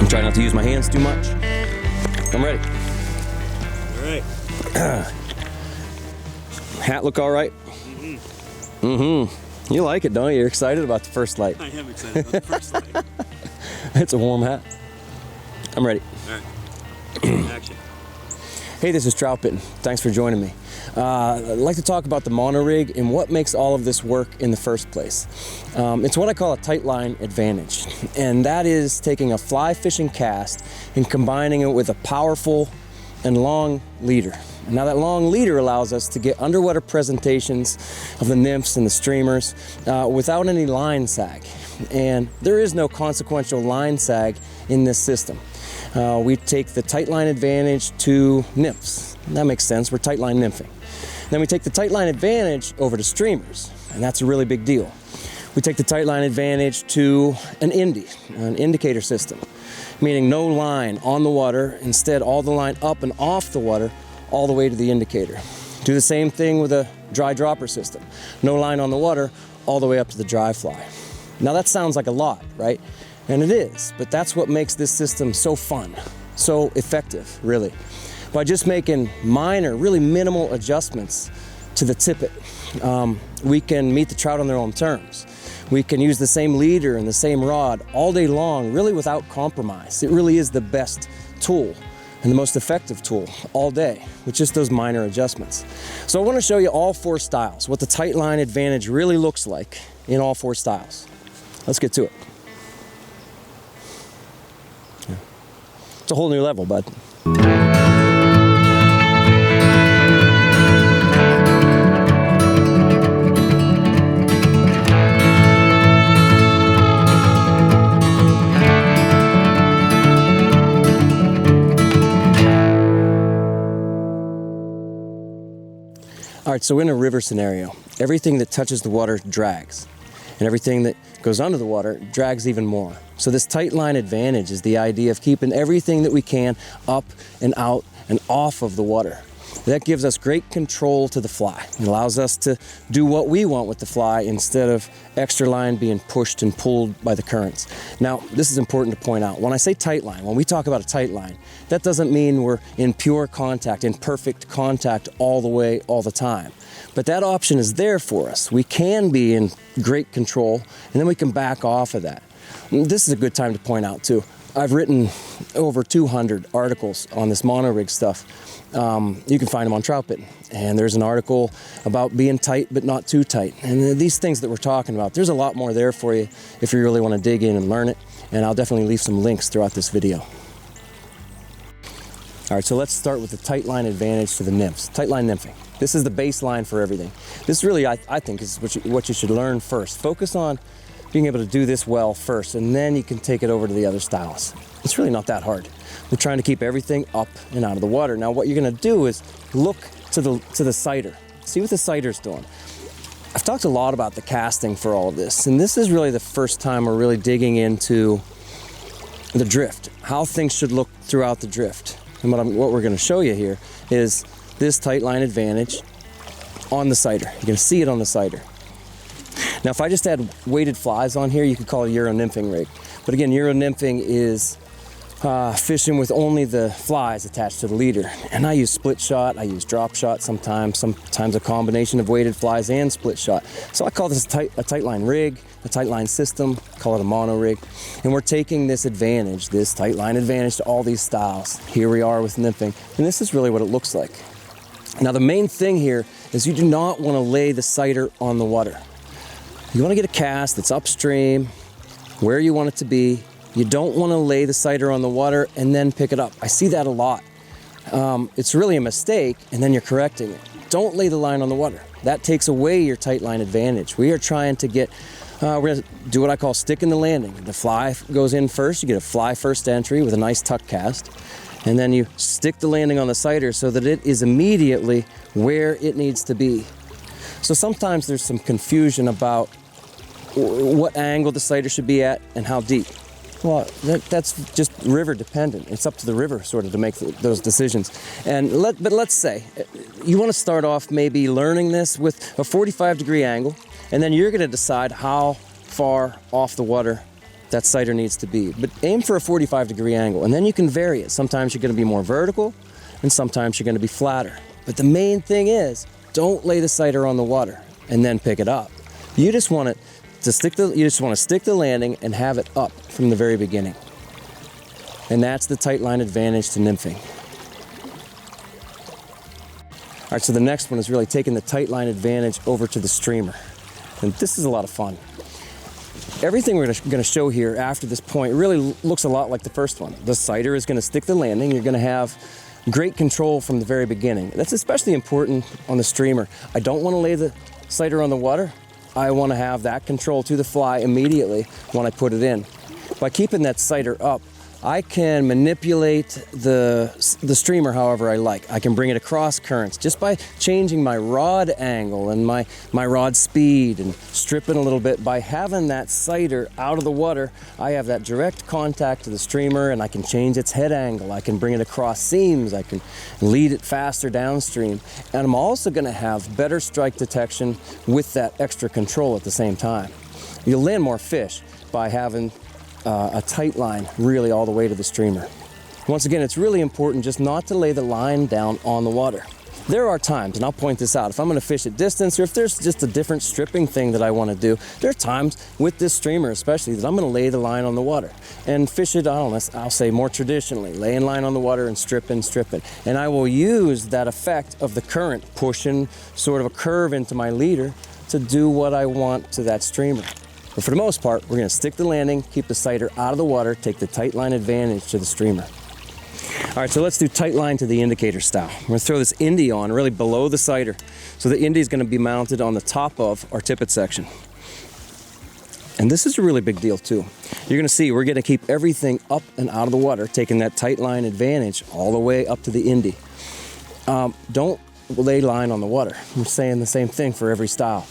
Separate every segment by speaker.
Speaker 1: Try not to use my hands too much. I'm ready.
Speaker 2: All right.
Speaker 1: Hat look all right? You like it, don't you? You're excited about the first light.
Speaker 2: I am excited about the first light.
Speaker 1: It's a warm hat. I'm ready.
Speaker 2: All right. Action.
Speaker 1: Hey, this is Troutbitten. Thanks for joining me. I'd like to talk about the mono rig and what makes all of this work in the first place. It's what I call a tight line advantage, and that is taking a fly fishing cast and combining it with a powerful and long leader. And now that long leader allows us to get underwater presentations of the nymphs and the streamers without any line sag. And there is no consequential line sag in this system. We take the tight line advantage to nymphs. That makes sense, we're tight line nymphing. Then we take the tight line advantage over to streamers, and that's a really big deal. We take the tight line advantage to an indicator system, meaning no line on the water, instead all the line up and off the water, all the way to the indicator. Do the same thing with a dry dropper system. No line on the water, all the way up to the dry fly. Now that sounds like a lot, right? And it is, but that's what makes this system so fun, so effective, really. By just making minor, really minimal adjustments to the tippet, we can meet the trout on their own terms. We can use the same leader and the same rod all day long, really without compromise. It really is the best tool and the most effective tool all day with just those minor adjustments. So I want to show you all four styles, what the tight line advantage really looks like in all four styles. Let's get to it. It's a whole new level, bud. All right, so in a river scenario, everything that touches the water drags, and everything that goes under the water drags even more. So this tight line advantage is the idea of keeping everything that we can up and out and off of the water. That gives us great control to the fly. It allows us to do what we want with the fly instead of extra line being pushed and pulled by the currents. Now, this is important to point out. When I say tight line, when we talk about a tight line, that doesn't mean we're in pure contact, in perfect contact all the way, all the time. But that option is there for us. We can be in great control, and then we can back off of that. This is a good time to point out too. I've written over 200 articles on this mono rig stuff. You can find them on Troutbitten. And there's an article about being tight but not too tight. And these things that we're talking about, there's a lot more there for you if you really want to dig in and learn it. And I'll definitely leave some links throughout this video. All right, so let's start with the tight line advantage to the nymphs. Tight line nymphing. This is the baseline for everything. This really, I think, is what you should learn first. Focus on being able to do this well first, and then you can take it over to the other styles. It's really not that hard. We're trying to keep everything up and out of the water. Now what you're gonna do is look to the sighter. See what the sighter's doing. I've talked a lot about the casting for all of this, and this is really the first time we're really digging into the drift, how things should look throughout the drift. And what we're gonna show you here is this tight line advantage on the sighter. You're gonna see it on the sighter. Now, if I just had weighted flies on here, you could call it a Euro nymphing rig. But again, Euro nymphing is fishing with only the flies attached to the leader. And I use split shot, I use drop shot sometimes a combination of weighted flies and split shot. So I call this a tight line rig, a tight line system, call it a mono rig. And we're taking this advantage, this tight line advantage to all these styles. Here we are with nymphing, and this is really what it looks like. Now the main thing here is you do not want to lay the sighter on the water. You want to get a cast that's upstream, where you want it to be. You don't want to lay the sighter on the water and then pick it up. I see that a lot. It's really a mistake, and then you're correcting it. Don't lay the line on the water. That takes away your tight line advantage. We are trying to get We're gonna do what I call sticking the landing. The fly goes in first, you get a fly first entry with a nice tuck cast, and then you stick the landing on the sighter so that it is immediately where it needs to be. So sometimes there's some confusion about what angle the sighter should be at and how deep. Well, that's just river dependent. It's up to the river sort of to make those decisions. But let's say you want to start off maybe learning this with a 45-degree angle, and then you're going to decide how far off the water that sighter needs to be. But aim for a 45-degree angle, and then you can vary it. Sometimes you're going to be more vertical, and sometimes you're going to be flatter. But the main thing is, don't lay the sighter on the water and then pick it up. You just want to stick the landing and have it up from the very beginning. And that's the tight line advantage to nymphing. All right, so the next one is really taking the tight line advantage over to the streamer. And this is a lot of fun. Everything we're going to show here after this point really looks a lot like the first one. The sighter is going to stick the landing. You're going to have great control from the very beginning. That's especially important on the streamer. I don't want to lay the sighter on the water. I want to have that control to the fly immediately when I put it in. By keeping that sighter up, I can manipulate the streamer however I like. I can bring it across currents just by changing my rod angle and my rod speed and stripping a little bit. By having that sighter out of the water, I have that direct contact to the streamer, and I can change its head angle. I can bring it across seams. I can lead it faster downstream. And I'm also going to have better strike detection with that extra control at the same time. You'll land more fish by having a tight line really all the way to the streamer. Once again, it's really important just not to lay the line down on the water. There are times, and I'll point this out, if I'm going to fish at distance or if there's just a different stripping thing that I want to do, there are times with this streamer especially that I'm going to lay the line on the water and fish it, I'll say more traditionally, laying line on the water and stripping. And I will use that effect of the current pushing sort of a curve into my leader to do what I want to that streamer. But for the most part, we're going to stick the landing, keep the sighter out of the water, take the tight line advantage to the streamer. All right, so let's do tight line to the indicator style. We're going to throw this indie on really below the sighter. So the indie is going to be mounted on the top of our tippet section. And this is a really big deal too. You're going to see we're going to keep everything up and out of the water, taking that tight line advantage all the way up to the indie. Don't lay line on the water. I'm saying the same thing for every style.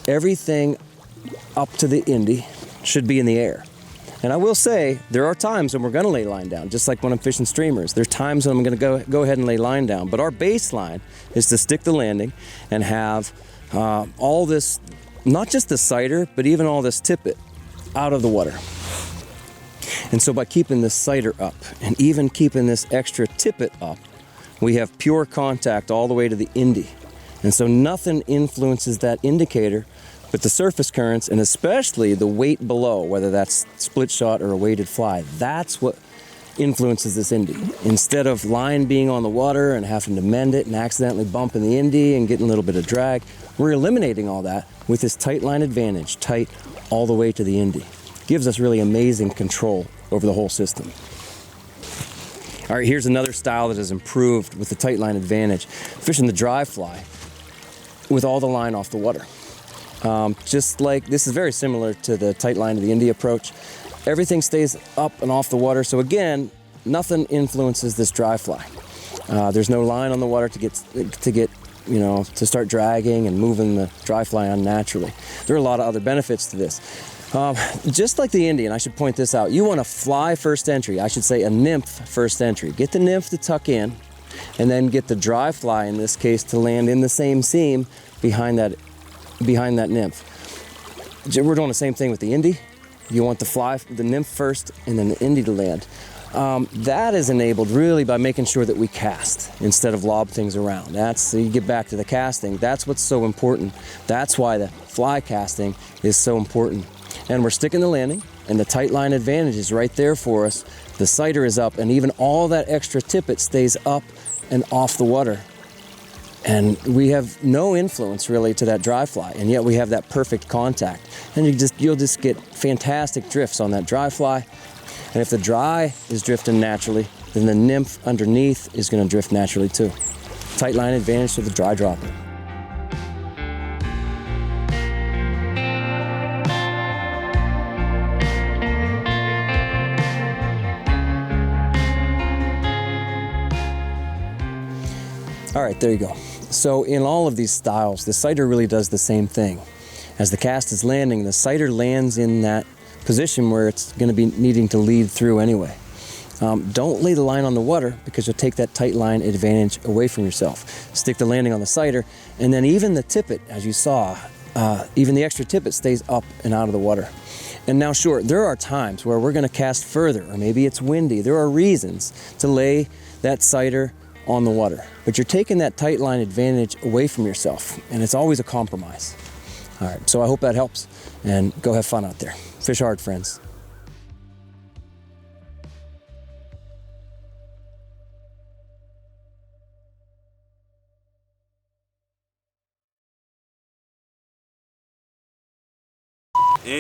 Speaker 1: Everything up to the indie should be in the air. And I will say, there are times when we're going to lay line down, just like when I'm fishing streamers. There are times when I'm going to go ahead and lay line down. But our baseline is to stick the landing and have all this, not just the sighter, but even all this tippet out of the water. And so by keeping this sighter up and even keeping this extra tippet up, we have pure contact all the way to the indie. And so nothing influences that indicator but the surface currents, and especially the weight below, whether that's split shot or a weighted fly. That's what influences this indie. Instead of line being on the water and having to mend it and accidentally bumping the indie and getting a little bit of drag, we're eliminating all that with this tight line advantage, tight all the way to the indie. Gives us really amazing control over the whole system. All right, here's another style that has improved with the tight line advantage. Fishing the dry fly with all the line off the water. Just like, this is very similar to the tight line to the indie approach. Everything stays up and off the water, so again, nothing influences this dry fly. There's no line on the water to start dragging and moving the dry fly unnaturally. There are a lot of other benefits to this. Just like the indie, and I should point this out, you want a fly first entry, I should say a nymph first entry. Get the nymph to tuck in, and then get the dry fly, in this case, to land in the same seam behind that nymph. We're doing the same thing with the indie. You want the nymph first, and then the indie to land. That is enabled really by making sure that we cast instead of lob things around. So you get back to the casting. That's what's so important. That's why the fly casting is so important. And we're sticking the landing, and the tight line advantage is right there for us. The sighter is up, and even all that extra tippet stays up and off the water. And we have no influence really to that dry fly, and yet we have that perfect contact. And you'll just get fantastic drifts on that dry fly. And if the dry is drifting naturally, then the nymph underneath is going to drift naturally too. Tight line advantage to the dry dropper. All right, there you go. So in all of these styles, the sighter really does the same thing. As the cast is landing, the sighter lands in that position where it's going to be needing to lead through anyway. Don't lay the line on the water because you'll take that tight line advantage away from yourself. Stick the landing on the sighter, and then even the tippet, as you saw, even the extra tippet stays up and out of the water. And now, sure, there are times where we're going to cast further, or maybe it's windy. There are reasons to lay that sighter on the water, but you're taking that tight line advantage away from yourself, and it's always a compromise. All right, so I hope that helps, and go have fun out there. Fish hard, friends.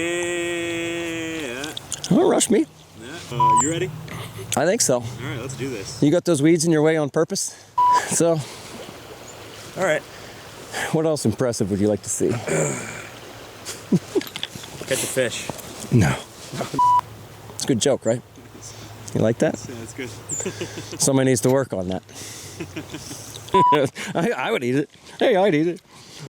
Speaker 2: And
Speaker 1: Don't rush me.
Speaker 2: yeah. You ready?
Speaker 1: I think so.
Speaker 2: All right, let's do this.
Speaker 1: You got those weeds in your way on purpose? So,
Speaker 2: All right.
Speaker 1: what else impressive would you like to see?
Speaker 2: Catch a fish.
Speaker 1: No. It's a good joke, right? You like that?
Speaker 2: Yeah, that's good.
Speaker 1: Somebody needs to work on that. I would eat it. Hey, I'd eat it.